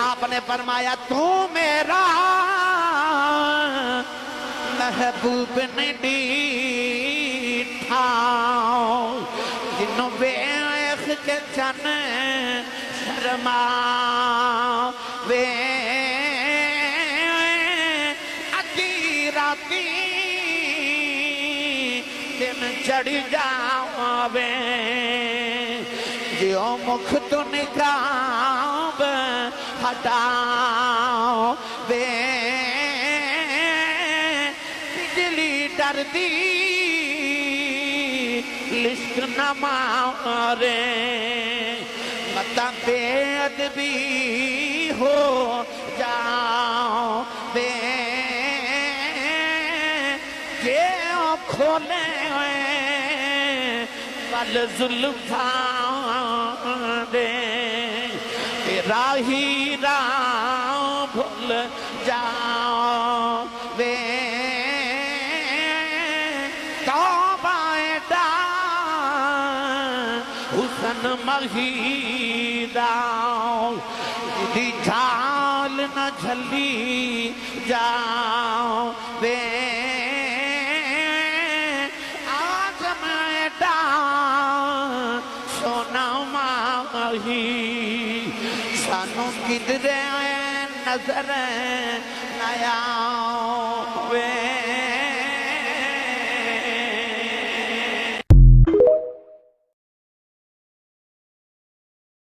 آپ نے فرمایا تو میرا محبوب نہیں ڈیٹھا جنوں بیخ کے چن شرما وے ادھی راتی دن چڑھ جاوے جیو مکھ تو نکاب ہٹاؤ وے بجلی ڈر دی لشک نہ مارے مطا بے ادبی ہو جاؤ بے جیو کھولے وال زلفاں دے تیرا ہی راہ بھول جاؤ وے توبہ دا حسن مہیدہ دی جھال نہ جھلی جاؤ وے سانوں کدھرے نظر نہ آوے